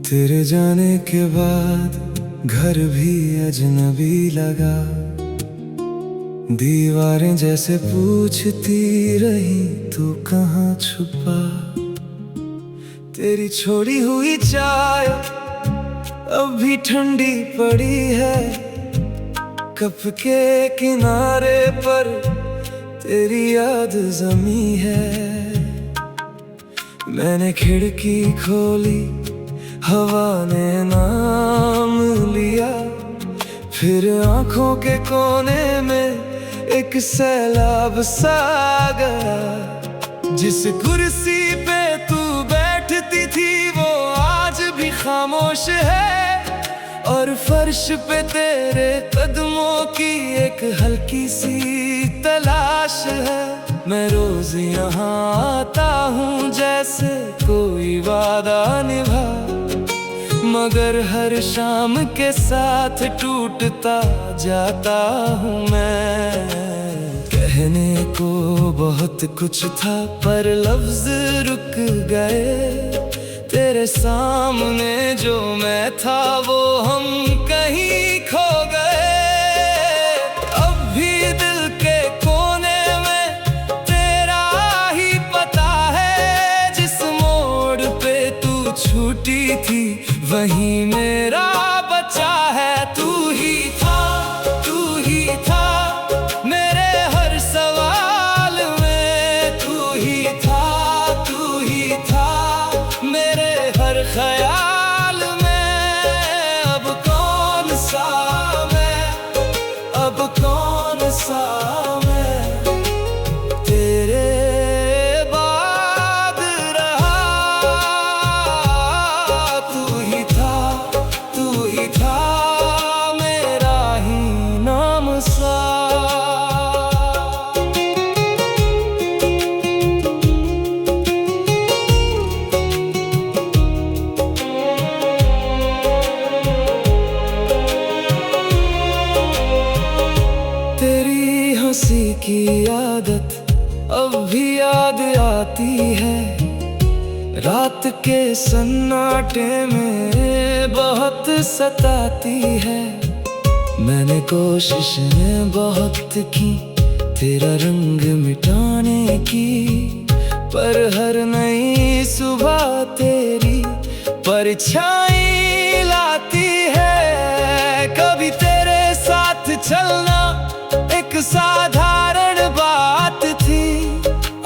तेरे जाने के बाद घर भी अजनबी लगा। दीवारें जैसे पूछती रही तू कहाँ छुपा। तेरी छोड़ी हुई चाय अब भी ठंडी पड़ी है। कप के किनारे पर तेरी याद जमी है। मैंने खिड़की खोली, हवा ने नाम लिया। फिर आंखों के कोने में एक सैलाब सा गया। जिस कुर्सी पे तू बैठती थी वो आज भी खामोश है। और फर्श पे तेरे कदमों की एक हल्की सी तलाश है। मैं रोज यहाँ आता हूँ जैसे कोई वादा निभा, मगर हर शाम के साथ टूटता जाता हूँ मैं। कहने को बहुत कुछ था पर लफ्ज रुक गए। तेरे सामने जो मैं था वो हम कहीं खो गए। अब भी दिल के कोने में तेरा ही पता है। जिस मोड़ पे तू छूटी थी वहीं मेरा बचा है। तू ही था मेरे हर सवाल में। तू ही था मेरे हर ख्याल में। अब कौन सा मैं तेरे बाद रहा। तू ही था मेरा ही नाम सा। तेरी हंसी की आदत अब भी याद आती है। रात के सन्नाटे में बहुत सताती है। मैंने कोशिशें बहुत की तेरा रंग मिटाने की, पर हर नई सुबह तेरी परछाई लाती है। कभी तेरे साथ चलना एक साधारण बात थी।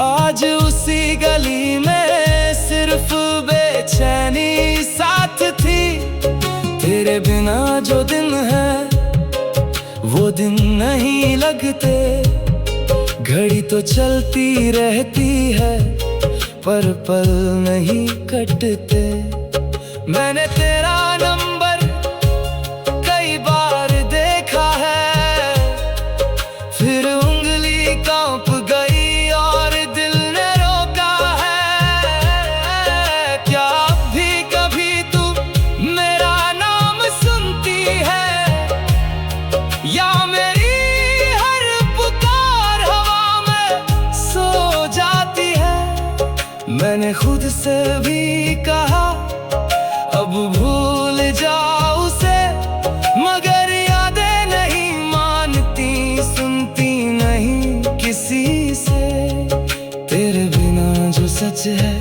आज उसी गली में सिर्फ बेचैनी साथ थी। तेरे बिना जो दिन है वो दिन नहीं लगते। घड़ी तो चलती रहती है पर पल नहीं कटते। मैंने तेरा नंबर कई बार देखा है। फिर उंगली कांप गई और दिल ने रोका है। क्या अब भी कभी तू मेरा नाम सुनती है, या मेरी हर पुकार हवा में सो जाती है। मैंने खुद से भी कहा अब भूल जाओ उसे, मगर यादें नहीं मानती, सुनती नहीं किसी से। तेरे बिना जो सच है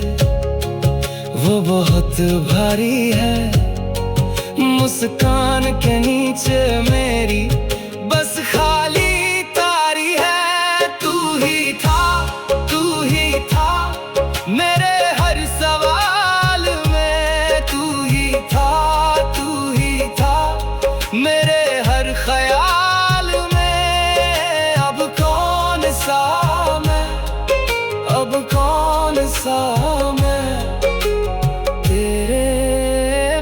वो बहुत भारी है। मुस्कान के नीचे मेरी बस खाली तारी है। तू ही था मेरे हर सवाल में। तू ही था मेरे हर ख्याल में। अब कौन सा मैं तेरे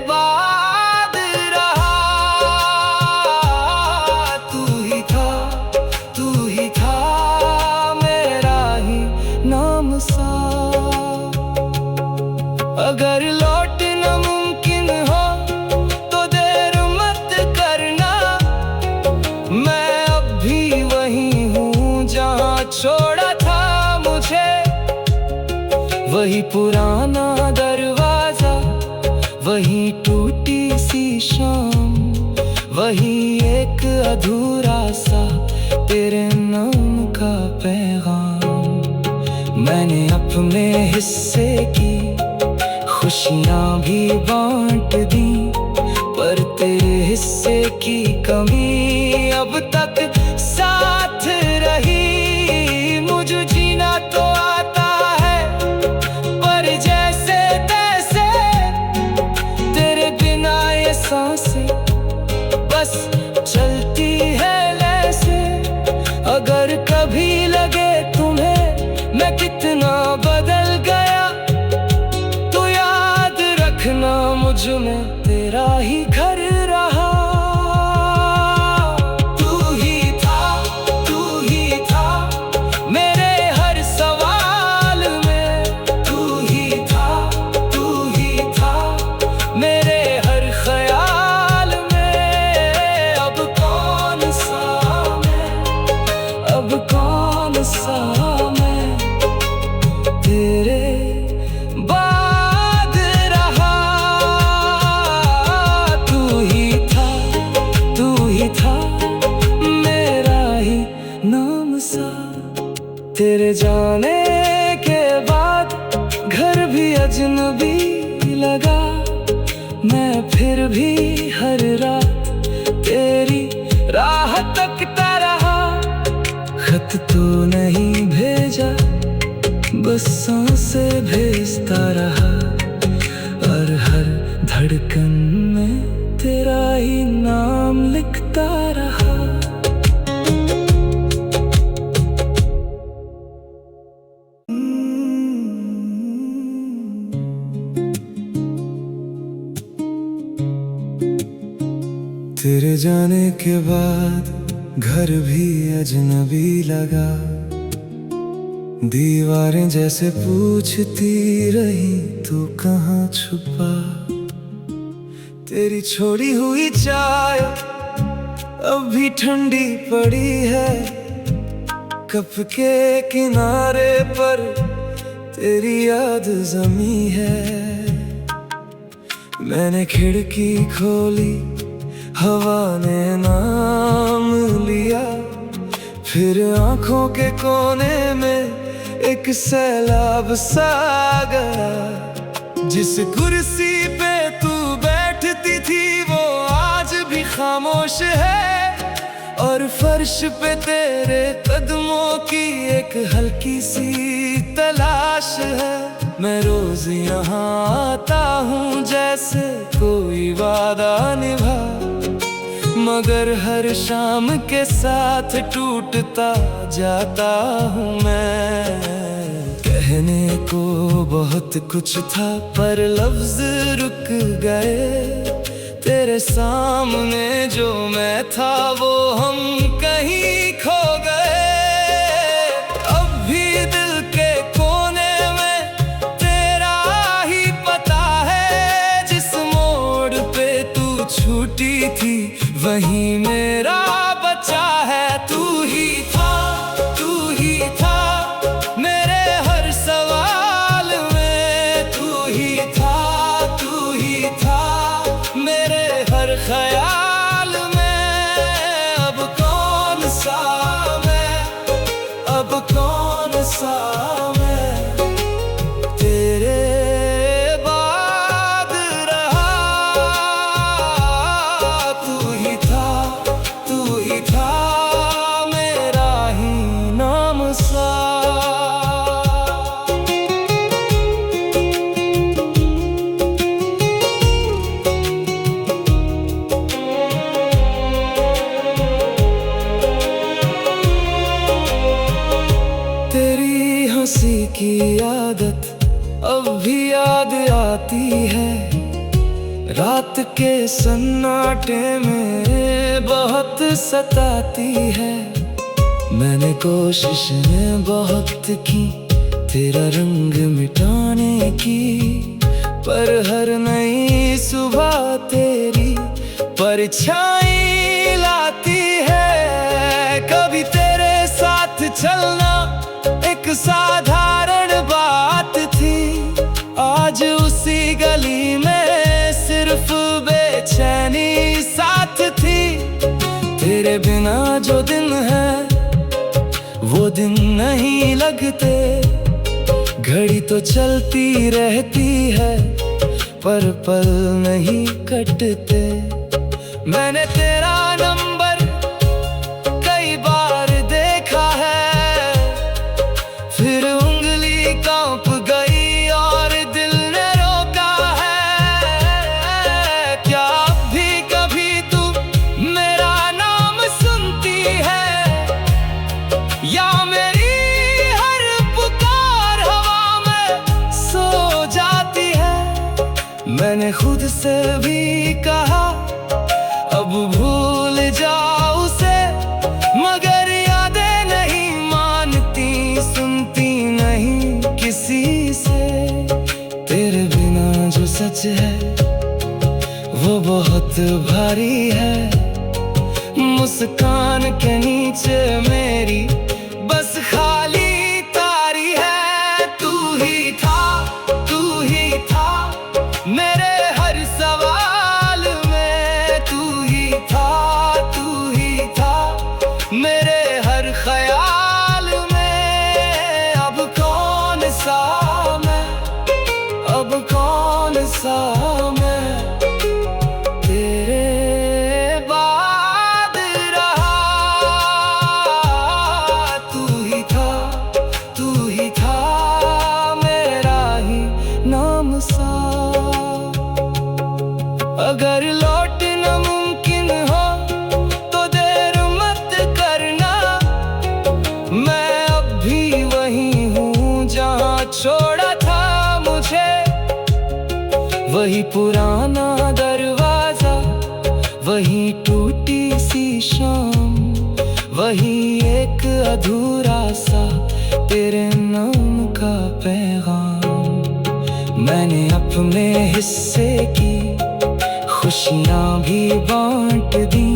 बाद रहा। तू ही था मेरा ही नाम सा। अगर लौटना मुमकिन हो तो देर मत करना। मैं अब भी वहीं हूँ जहाँ छोड़ा था मुझे। वही पुराना दरवाजा, वही अधूरा सा तेरे नाम का पैगाम। मैंने अपने हिस्से की खुशियाँ भी बांट दी, पर तेरे हिस्से की कमी अब तक साथ रही। मुझे जीना तो आता है पर जैसे तैसे, तेरे बिना ये सांसें बस चलती है लैसे। अगर कभी लगे तुम्हें मैं कितना बदल गया, तो याद रखना मुझ में तेरा ही घर रहा। तू ही था मेरे हर सवाल में, तू ही था मेरे हर ख्याल में। अब कौन सा मैं तेरे बाद रहा। तू ही था मेरा ही नाम सा। तेरे जाने के बाद घर भी अजनबी लगा, मैं फिर भी हर रात तेरी राह तकता रहा। खत तो नहीं भेजा, बस सांसें भेजता रहा, और हर धड़कन में तेरा ही नाम लिखता रहा। तेरे जाने के बाद घर भी अजनबी लगा, दीवारें जैसे पूछती रही तू कहाँ छुपा। तेरी छोड़ी हुई चाय अब भी ठंडी पड़ी है, कप के किनारे पर तेरी याद जमी है। मैंने खिड़की खोली, हवा ने नाम लिया, फिर आंखों के कोने में एक सैलाब सा गया। जिस कुर्सी पे तू बैठती थी वो आज भी खामोश है, और फर्श पे तेरे कदमों की एक हल्की सी तलाश है। मैं रोज यहाँ आता हूँ जैसे कोई वादा निभा, मगर हर शाम के साथ टूटता जाता हूँ मैं। कहने को बहुत कुछ था पर लफ्ज रुक गए, तेरे सामने जो मैं था वो हम कहीं खो गए। अब भी दिल के कोने में तेरा ही पता है, जिस मोड़ पे तू छूटी थी वहीं मेरा बचा है। तू ही था मेरे हर सवाल में, तू ही था मेरे हर ख्याल में। अब कौन सा मैं तेरे बाद रहा। तू ही था मेरा ही नाम सा। तेरी हंसी की आदत अब भी याद आती है, रात के सन्नाटे में बहुत सताती है। मैंने कोशिशें बहुत की तेरा रंग मिटाने की, पर हर नई सुबह तेरी परछाई लाती है। कभी तेरे साथ चलना एक साधारण बात थी, आज उसी गली में सिर्फ बेचैनी साथ थी। तेरे जो दिन है वो दिन नहीं लगते। घड़ी तो चलती रहती है पर पल नहीं कटते। मैंने तेरा नंबर कई बार देखा है, फिर उंगली कांप गई और दिल ने रोका है। क्या अब भी कभी तू मेरा नाम सुनती है, या मेरी हर पुकार हवा में सो जाती है? मैंने खुद से भी कहा अब भूल जाओ उसे, मगर यादें नहीं मानती, सुनती नहीं किसी से। तेरे बिना जो सच है वो बहुत भारी है। मुस्कान के नीचे मेरी बस खाली तारी है। तू ही था, तू ही था मेरे हर सवाल में। तू ही था, तू ही था मेरे हर ख्याल में। अब कौन सा मैं, अब कौन सा मैं तेरे बाद रहा। तू ही था, तू ही था मेरा ही नाम सा। अगर लौटना मुमकिन हो तो देर मत करना, मैं अब भी वही हूँ जहाँ छोड़ा था मुझे। वही पुराना दरवाजा, वही टूटी सी शाम, वही एक अधूरा सा तेरे नाम का पैगाम। मैंने अपने हिस्से की खुशियाँ भी बांट दी,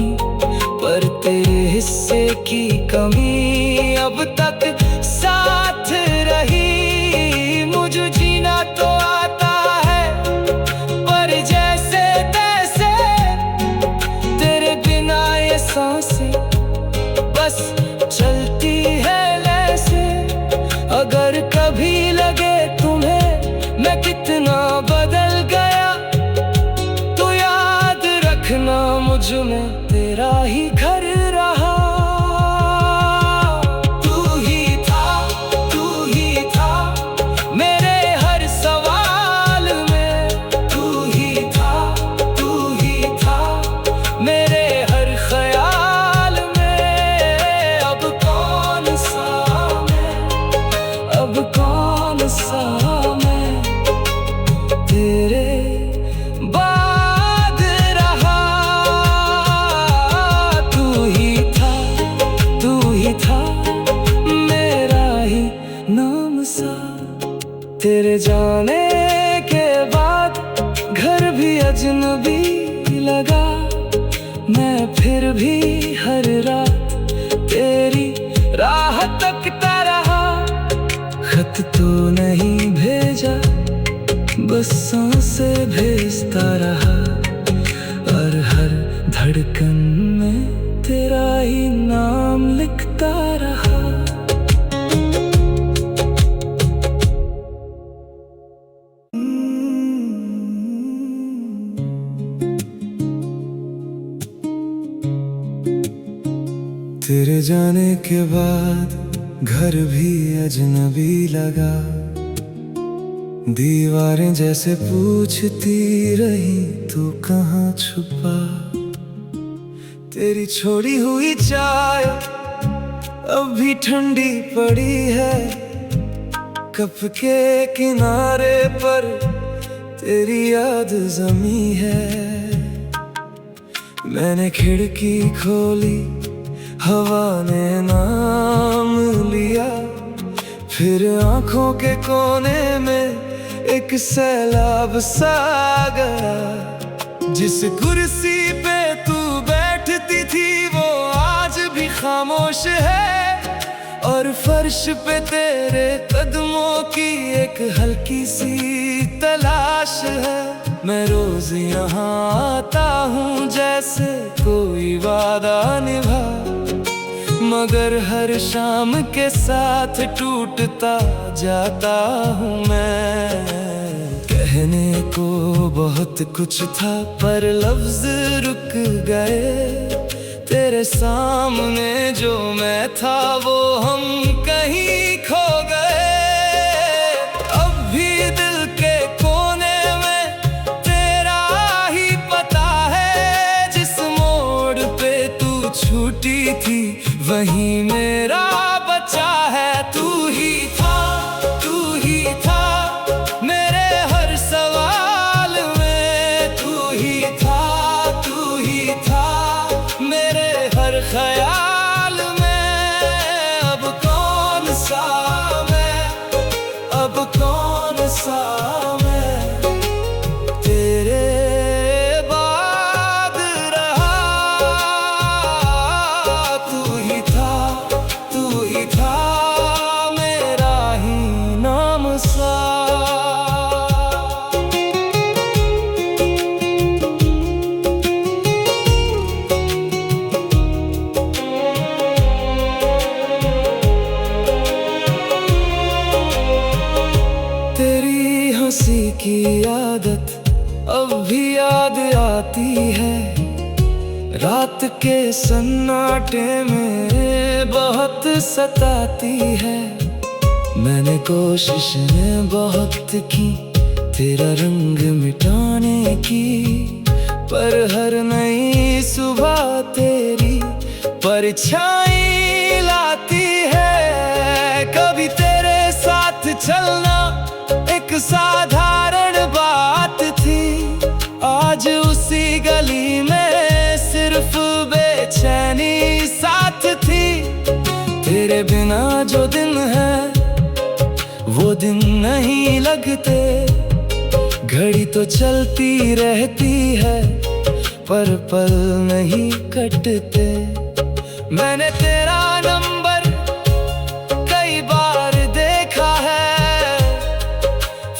पर तेरे हिस्से की कमी अब तक साथ रही। मुझे जीना तो आता है पर जैसे तैसे, तेरे बिना ये सांसें बस चलती है लैसे। अगर कभी लगे तुम्हें मैं कितना बदल गया, तो याद रखना मुझ में तेरा ही घर रहा। तू ही था, तू ही था मेरे हर सवाल में। तू ही था, तू ही था मेरे हर ख्याल में। अब कौन सा मैं, अब कौन सा मैं तेरे बाद रहा। तू ही था, तू ही था मेरा ही नाम सा। तेरे जाने के बाद घर भी अजनबी लगा, मैं फिर भी हर रात तेरी राह तकता रहा। खत तो नहीं भेजा, बस सांसें भेजता रहा, और हर धड़कन में तेरा ही नाम लिखता रहा। तेरे जाने के बाद घर भी अजनबी लगा, दीवारें जैसे पूछती रही तू कहाँ छुपा। तेरी छोड़ी हुई चाय अब भी ठंडी पड़ी है, कप के किनारे पर तेरी याद जमी है। मैंने खिड़की खोली, हवा ने नाम लिया, फिर आंखों के कोने में एक सैलाब सा गया। जिस कुर्सी पे तू बैठती थी वो आज भी खामोश है, और फर्श पे तेरे कदमों की एक हल्की सी तलाश है। मैं रोज यहाँ आता हूँ जैसे कोई वादा निभा, मगर हर शाम के साथ टूटता जाता हूँ मैं। कहने को बहुत कुछ था पर लफ्ज रुक गए। तेरे सामने जो मैं था वो हम कहीं खो गए। अब भी दिल के कोने में तेरा ही पता है। जिस मोड़ पे तू छूटी थी वहीं मेरा बचा है। तू ही था मेरे हर सवाल में। तू ही था मेरे हर ख्याल में। अब कौन सा मैं तेरे बाद रहा। तू ही था मेरा ही नाम सा। तेरी हंसी की आदत अब भी याद आती है। रात के सन्नाटे में बहुत सताती है। मैंने कोशिशें बहुत की तेरा रंग मिटाने की, पर हर नई सुबह तेरी परछाई लाती है। कभी तेरे साथ चलना एक साधारण बात थी। आज उसी गली में सिर्फ बेचैनी साथ थी। तेरे बिना जो दिन है वो दिन नहीं लगते। घड़ी तो चलती रहती है पर पल नहीं कटते। मैंने तेरा नंबर कई बार देखा है,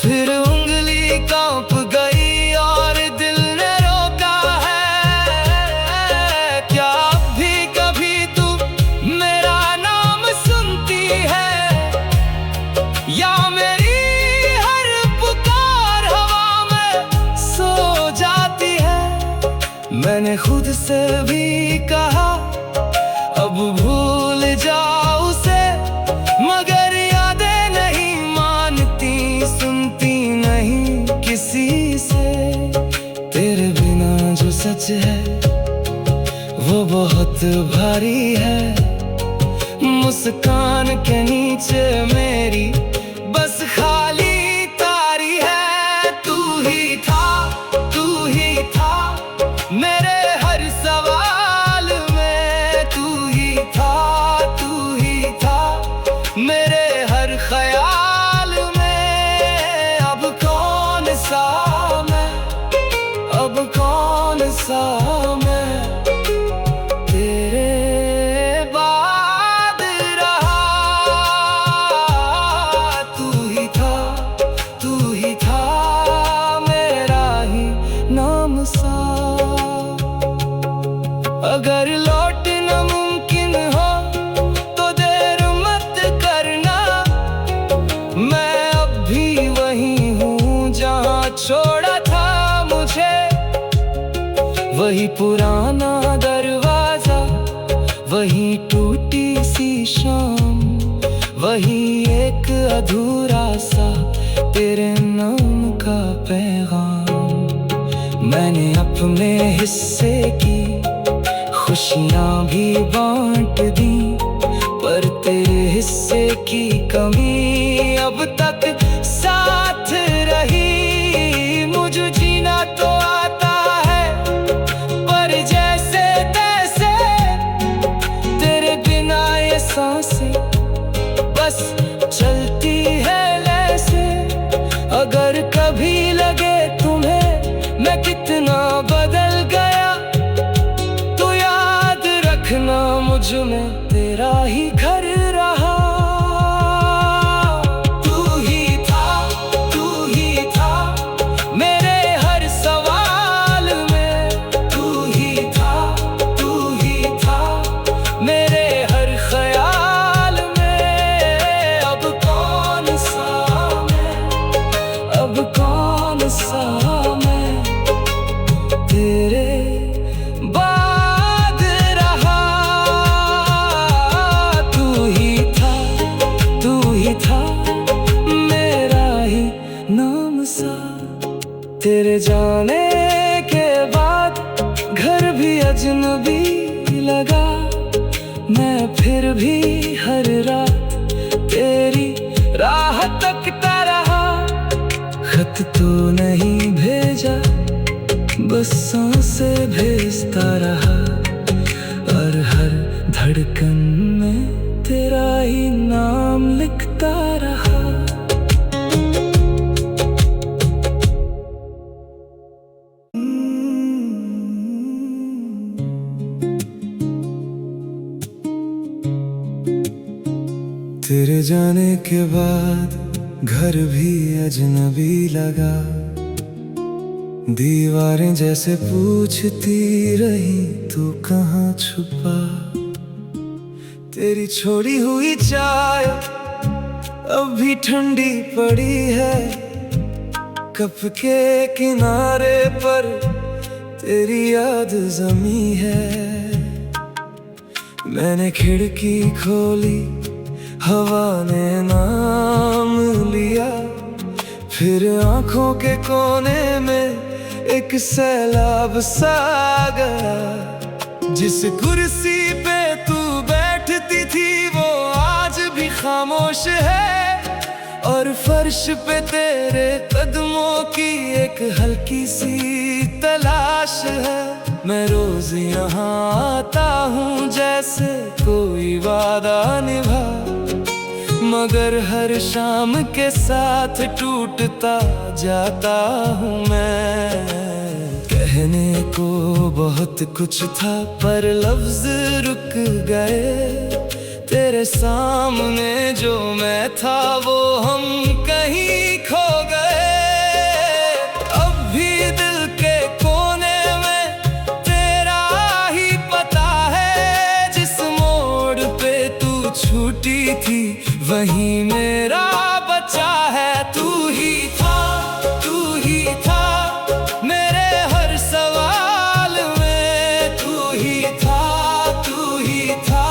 फिर उंगली कांप गई और दिल ने रोका है। क्या अब भी कभी तू मेरा नाम सुनती है, या मेरी हर पुकार हवा में सो जाती है। मैंने खुद से भी कहा अब भूल जाओ उसे, मगर यादें नहीं मानती, सुनती नहीं किसी से। तेरे बिना जो सच है वो बहुत भारी है। मुस्कान के नीचे मेरी बस खाली तारी है। तू ही था मेरे हर सवाल में। तू ही था मेरे हर ख्याल में। अब कौन सा मैं तेरे बाद रहा। तू ही था मेरा ही नाम सा। अगर लौटना मुमकिन हो तो देर मत करना। मैं अब भी वहीं हूँ जहाँ छोड़ा था मुझे। वही पुराना दरवाजा, वही टूटी सी शाम, वही एक अधूरा सा तेरे नाम का पैगाम। मैंने अपने हिस्से की खुशियाँ भी बांट दी, पर तेरे हिस्से की कमी अब तक साथ रही। मुझे जीना तो आता है पर जैसे तैसे, तेरे बिना ये सांसें बस चलती है लैसे। अगर कभी लगे तुम्हें मैं कितना बदल गया, तो याद रखना मुझ में तेरा ही घर रहा। तू ही था मेरे हर सवाल में। तू ही था मेरे हर भी हर रात तेरी राह तकता रहा। खत तो नहीं भेजा, बस सांसें भेजता रहा, और हर धड़कन में तेरा ही नाम लिखता रहा। तेरे जाने के बाद घर भी अजनबी लगा, दीवारें जैसे पूछती रही तू कहाँ छुपा। तेरी छोड़ी हुई चाय अब भी ठंडी पड़ी है, कप के किनारे पर तेरी याद जमी है। मैंने खिड़की खोली, हवा ने नाम लिया, फिर आंखों के कोने में एक सैलाब सा गया। जिस कुर्सी पे तू बैठती थी वो आज भी खामोश है, और फर्श पे तेरे कदमों की एक हल्की सी तलाश है। मैं रोज यहाँ आता हूँ जैसे कोई वादा निभा, मगर हर शाम के साथ टूटता जाता हूँ मैं। कहने को बहुत कुछ था पर लफ्ज रुक गए, तेरे सामने जो मैं था वो हम कहीं खो गए। अब भी दिल के कोने में तेरा ही पता है, जिस मोड़ पे तू छूटी थी वहीं मेरा बचा है। तू ही था, तू ही था मेरे हर सवाल में, तू ही था, तू ही था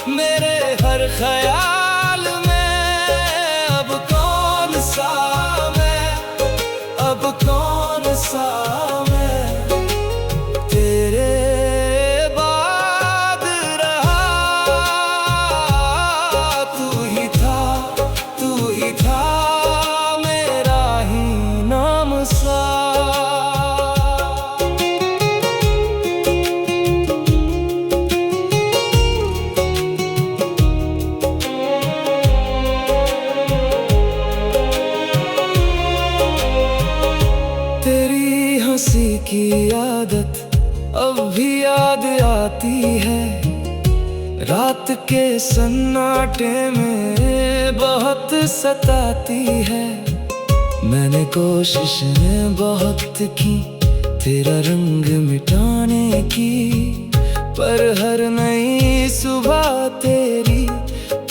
मेरे हर ख्याल में। अब कौन सा मैं, अब कौन सा मैं तेरे बाद रहा। तू ही था, तू ही था मेरा ही नाम सा। तेरी हंसी की आदत अब भी याद आती है, रात के सन्नाटे में बहुत सताती है। मैंने कोशिशें बहुत की तेरा रंग मिटाने की, पर हर नई सुबह तेरी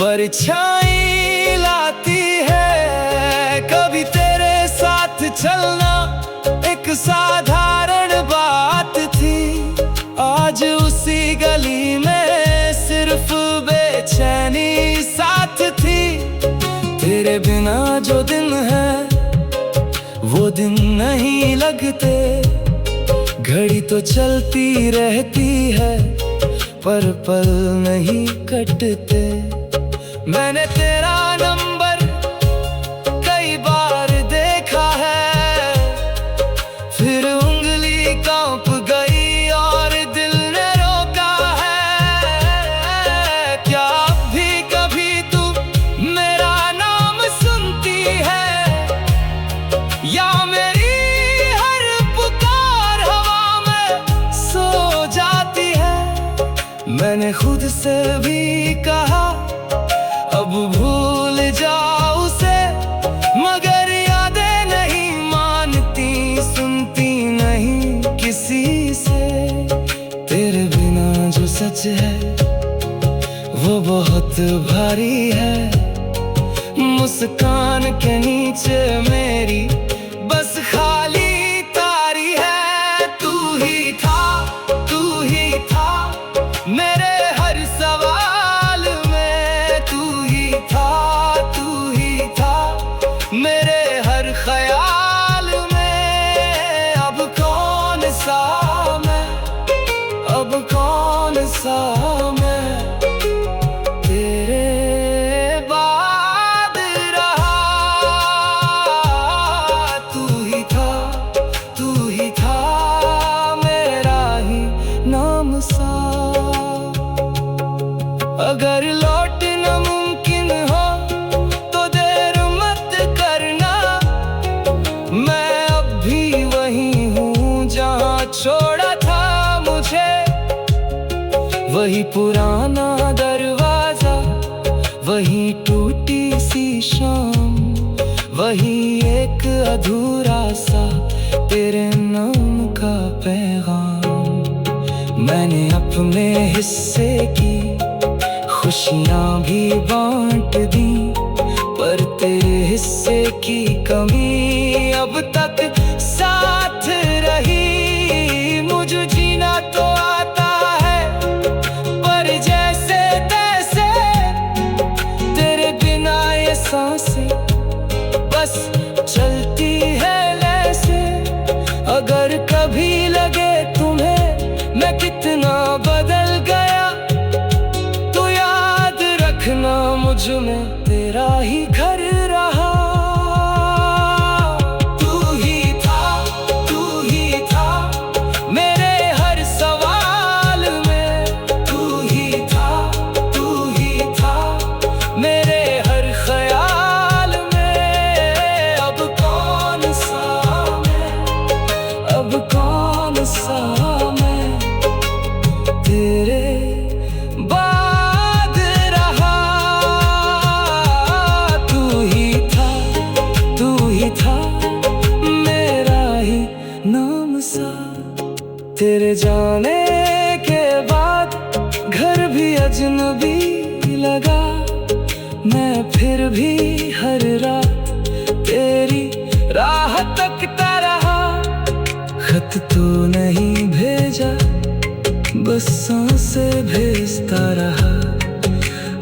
परछाई लाती है। कभी तेरे साथ चलना एक साधारण बात थी, आज उसी गली में सिर्फ बेचैनी साथ थी। तेरे बिना जो दिन है वो दिन नहीं लगते, घड़ी तो चलती रहती है पर पल नहीं कटते। मैंने तेरा नंबर कई बार देखा है, फिर उंगली कांप गई और दिल ने रोका है। क्या अब भी कभी तू मेरा नाम सुनती है, या मेरी हर पुकार हवा में सो जाती है। मैंने खुद से भी कहा अब भूल जाओ उसे, मगर यादें नहीं मानती, सुनती नहीं किसी से। तेरे बिना जो सच है वो बहुत भारी है, मुस्कान के नीचे मेरी बस खाली तारी है। तू ही था, तू ही था मेरे हर सवाल में, तू ही था, तू ही था मेरे हर ख्याल में। अब कौन सा मैं, अब कौन सा मैं वही पुराना दरवाजा, वही टूटी सी शाम, वही एक अधूरा सा तेरे नाम का पैगाम। मैंने अपने हिस्से की खुशियाँ भी बांट दी, पर तेरे हिस्से की कमी अब तक साथ रही। मुझे जीना तो आता है पर जैसे तैसे, तेरे बिना ये सांसें बस चलती है ऐसे। अगर कभी लगे तुम्हें मैं कितना बदल गया, तो याद रखना मुझ में तेरा ही घर रहा। तू ही था मेरे हर सवाल में, तू ही था मेरे हर ख्याल में। अब कौन सा मैं तेरे बाद रहा। तू ही था मेरा ही नाम सा। तेरे जाने के बाद घर भी अजनबी लगा, मैं फिर भी हर रात तेरी राह तकता रहा। खत तो नहीं भेजा, बस सांसें भेजता रहा,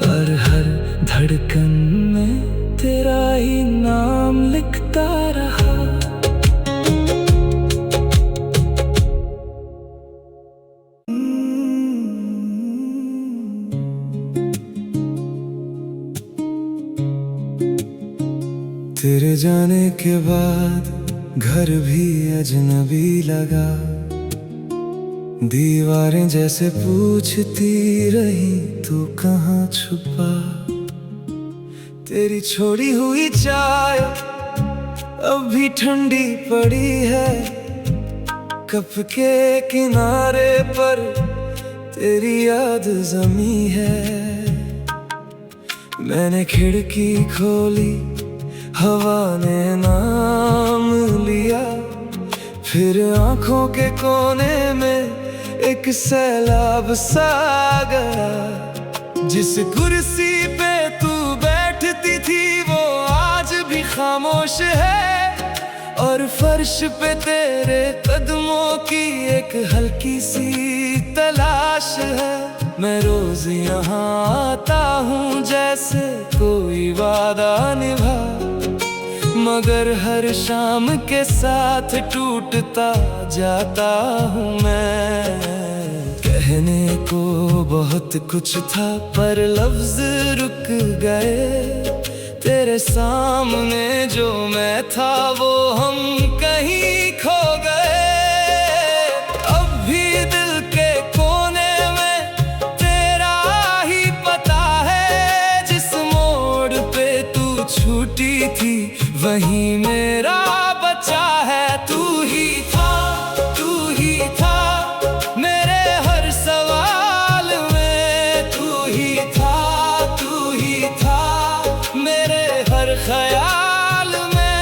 और हर धड़कन में तेरा ही नाम लिखता रहा। तेरे जाने के बाद घर भी अजनबी लगा, दीवारें जैसे पूछती रही तू कहाँ छुपा। तेरी छोड़ी हुई चाय अब भी ठंडी पड़ी है, कप के किनारे पर तेरी याद जमी है। मैंने खिड़की खोली, हवा ने नाम लिया, फिर आंखों के कोने में एक सैलाब सा गया। जिस कुर्सी पे तू बैठती थी वो आज भी खामोश है, और फर्श पे तेरे कदमों की एक हल्की सी तलाश है। मैं रोज यहाँ आता हूँ जैसे कोई वादा निभा, मगर हर शाम के साथ टूटता जाता हूँ मैं। कहने को बहुत कुछ था पर लफ्ज रुक गए, तेरे सामने जो मैं था वो हम कहीं खो गए। अब भी दिल के कोने में तेरा ही पता है, जिस मोड़ पे तू छूटी थी वहीं मेरा बचा है। तू ही था मेरे हर सवाल में, तू ही था मेरे हर ख्याल में।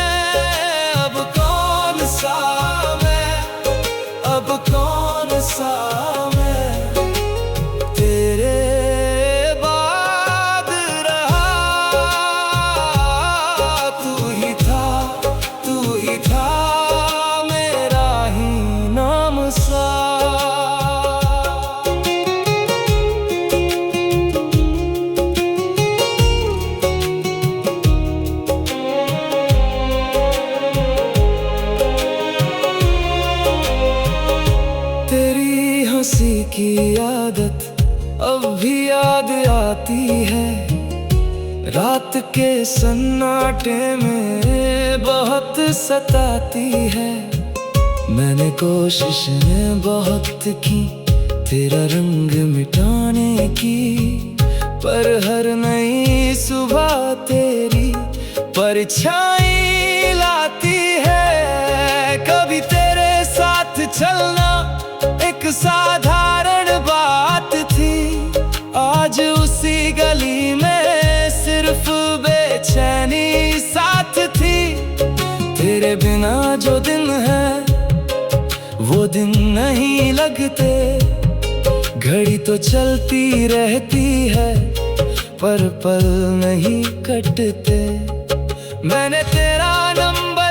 अब कौन सा मैं तेरे बाद रहा। तू ही था मेरा ही नाम सा। तेरी हंसी की आदत अब भी याद आती है, रात के सन्नाटे में बहुत सताती है। मैंने कोशिशें बहुत की तेरा रंग मिटाने की, पर हर नई सुबह तेरी परछाई लाती है। कभी तेरे साथ चलना एक साधारण बात थी, जो दिन है वो दिन नहीं लगते। घड़ी तो चलती रहती है पर पल नहीं कटते। मैंने तेरा नंबर